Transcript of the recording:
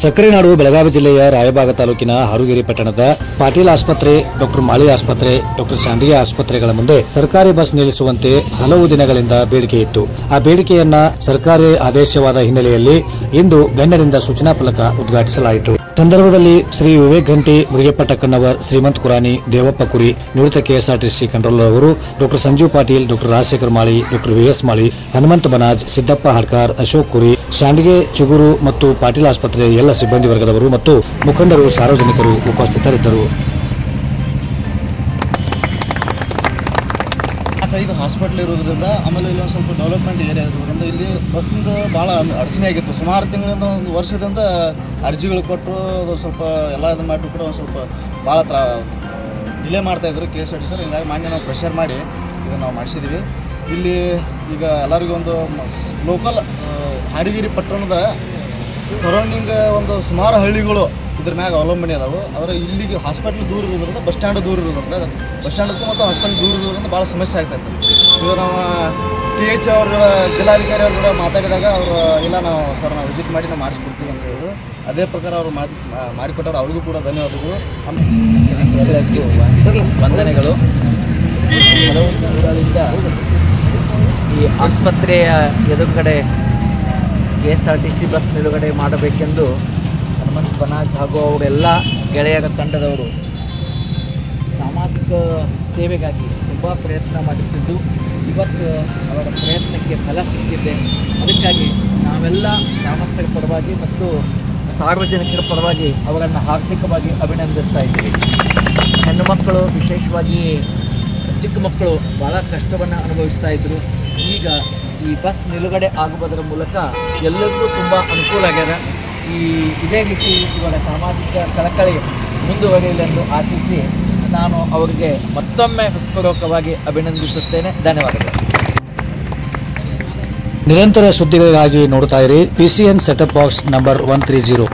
ಸಕ್ಕರೆ ನಾಡು ಬೆಳಗಾವಿ ಜಿಲ್ಲೆಯ ರಾಯಬಾಗ ತಾಲೂಕಿನ ಹಾರುಗೇರಿ ಪಟ್ಟಣದ ಪಾಟೀಲ್ ಆಸ್ಪತ್ರೆ, ಡಾಕ್ಟರ್ ಮಾಳಿ ಆಸ್ಪತ್ರೆ, ಡಾಕ್ಟರ್ ಶಾಂಡಿಗೆ ಆಸ್ಪತ್ರೆಗಳ ಮುಂದೆ ಸರ್ಕಾರಿ ಬಸ್ ನಿಲ್ಲಿಸುವಂತೆ ಹಲವು ದಿನಗಳಿಂದ ಬೇಡಿಕೆ ಇತ್ತು. ಆ ಬೇಡಿಕೆಯನ್ನ ಸರ್ಕಾರಿ ಆದೇಶವಾದ ಹಿನ್ನೆಲೆಯಲ್ಲಿ ಇಂದು ಗಣ್ಯರಿಂದ ಸೂಚನಾ ಫಲಕ ಉದ್ಘಾಟಿಸಲಾಯಿತು. ಸಂದರ್ಭದಲ್ಲಿ ಶ್ರೀ ವಿವೇಕ್ ಘಂಟಿ, ಮುರುಗೇಪ್ಪ ಟಕ್ಕನ್ನವರ್, ಶ್ರೀಮಂತ್ ಕುರಾನಿ, ದೇವಪ್ಪ ಕುರಿ, ನಿವೃತ್ತ ಕೆಎಸ್ಆರ್ಟಿಸಿ ಕಂಟ್ರೋಲರ್ ಅವರು, doctor Sanju Patil, doctor Rajashekhar Mali, doctor VS Mali, Hanumanta Banaj, Siddappa Hadkar, Ashok Kuri, ಶಾಂಡಿಗೆ ಚುಗುರು ಮತ್ತು ಪಾಟೀಲ್ ಆಸ್ಪತ್ರೆಯ ಎಲ್ಲ ಸಿಬ್ಬಂದಿ ವರ್ಗದವರು ಮತ್ತು ಮುಖಂಡರು, ಸಾರ್ವಜನಿಕರು ಉಪಸ್ಥಿತರಿದ್ದರು. ಇದು ಹಾಸ್ಪಿಟಲ್ ಇರೋದ್ರಿಂದ, ಆಮೇಲೆ ಇಲ್ಲಿ ಒಂದು ಸ್ವಲ್ಪ ಡೆವಲಪ್ಮೆಂಟ್ ಏರಿಯಾ ಇರೋದ್ರಿಂದ ಇಲ್ಲಿ ಬಸ್ಸಿಂದ ಭಾಳ ಅಡಚಣೆ ಆಗಿತ್ತು. ಸುಮಾರು ತಿಂಗಳಿಂದ, ಒಂದು ವರ್ಷದಿಂದ ಅರ್ಜಿಗಳು ಕೊಟ್ಟು ಅದು ಸ್ವಲ್ಪ ಎಲ್ಲ ಇದನ್ನು ಮಾಡಿಬಿಟ್ರೆ ಒಂದು ಸ್ವಲ್ಪ ಭಾಳ ಡಿಲೇ ಮಾಡ್ತಾಯಿದ್ರು KSRTC ಸರ್. ಹಿಂಗಾಗಿ ಮಾನ್ಯ ನಾವು ಪ್ರೆಷರ್ ಮಾಡಿ ಇದನ್ನು ನಾವು ಮಾಡಿಸಿದ್ದೀವಿ. ಇಲ್ಲಿ ಈಗ ಎಲ್ಲರಿಗೂ ಒಂದು ಲೋಕಲ್ ಹಾರಿಗೇರಿ ಪಟ್ಟಣದ ಸರೌಂಡಿಂಗ್ ಒಂದು ಸುಮಾರು ಹಳ್ಳಿಗಳು ಇದ್ರ ಮ್ಯಾಗ ಅವಲಂಬನೆ ಅದಾವೆ. ಆದರೆ ಇಲ್ಲಿಗೆ ಹಾಸ್ಪಿಟ್ಲ್ ದೂರ ಇರೋದ್ರಿಂದ, ಬಸ್ ಸ್ಟ್ಯಾಂಡ್ ದೂರ ಇರೋದ್ರಿಂದ, ಬಸ್ ಸ್ಟ್ಯಾಂಡ್ಗೂ ಮತ್ತು ಹಾಸ್ಪಿಟಲ್ ದೂರ ಇರೋದ್ರಿಂದ ಭಾಳ ಸಮಸ್ಯೆ ಆಗ್ತಾಯಿತ್ತು. ಇದು ನಾವು TH ಅವ್ರ ಜಿಲ್ಲಾಧಿಕಾರಿ ಅವ್ರ ಕೂಡ ಮಾತಾಡಿದಾಗ ಅವರು ಇಲ್ಲ, ನಾವು ವಿಸಿಟ್ ಮಾಡಿ ನಾವು ಮಾಡಿಸ್ಕೊಡ್ತೀವಿ ಅಂತ ಹೇಳಿದ್ರು. ಅದೇ ಪ್ರಕಾರ ಅವರು ಮಾಡಿಕೊಟ್ಟವ್ರು, ಅವ್ರಿಗೂ ಕೂಡ ಧನ್ಯವಾದಗಳು. ವಂದನೆಗಳು. ಹಲವು ತಿಂಗಳಿಂದ ಈ ಆಸ್ಪತ್ರೆಯ ಎದುರುಗಡೆ KSRTC ಬಸ್ ನಿಲುಗಡೆ ಮಾಡಬೇಕೆಂದು ಹನುಮಂತ್ ಬನಾಜ್ ಹಾಗೂ ಅವರೆಲ್ಲ ಗೆಳೆಯರ ತಂಡದವರು ಸಾಮಾಜಿಕ ಸೇವೆಗಾಗಿ ತುಂಬ ಪ್ರಯತ್ನ ಮಾಡುತ್ತಿದ್ದು, ಇವತ್ತು ಅವರ ಪ್ರಯತ್ನಕ್ಕೆ ಫಲ ಸಿಕ್ಕಿದೆ. ಅದಕ್ಕಾಗಿ ನಾವೆಲ್ಲ ಗ್ರಾಮಸ್ಥರ ಪರವಾಗಿ ಮತ್ತು ಸಾರ್ವಜನಿಕರ ಪರವಾಗಿ ಅವರನ್ನು ಆರ್ಥಿಕವಾಗಿ ಅಭಿನಂದಿಸ್ತಾ ಇದ್ದೀವಿ. ಹೆಣ್ಣು ಮಕ್ಕಳು, ವಿಶೇಷವಾಗಿ ಚಿಕ್ಕ ಮಕ್ಕಳು ಭಾಳ ಕಷ್ಟವನ್ನು ಅನುಭವಿಸ್ತಾ ಇದ್ದರು. ಈಗ ಈ ಬಸ್ ನಿಲುಗಡೆ ಆಗುವುದರ ಮೂಲಕ ಎಲ್ಲರಿಗೂ ತುಂಬ ಅನುಕೂಲ ಆಗ್ಯದ. ಇದೇ ರೀತಿ ಇವರ ಸಾಮಾಜಿಕ ಕಳಕಳಿ ಮುಂದುವರಿಯಲೆಂದು ಆಶಿಸಿ ನಾನು ಅವರಿಗೆ ಮತ್ತೊಮ್ಮೆ ಹೃತ್ಪೂರ್ವಕವಾಗಿ ಅಭಿನಂದಿಸುತ್ತೇನೆ. ಧನ್ಯವಾದಗಳು. ನಿರಂತರ ಸುದ್ದಿಗಳಿಗಾಗಿ ನೋಡ್ತಾ ಇರಿ PCN ಸೆಟಪ್ ಬಾಕ್ಸ್ ನಂಬರ್ 130.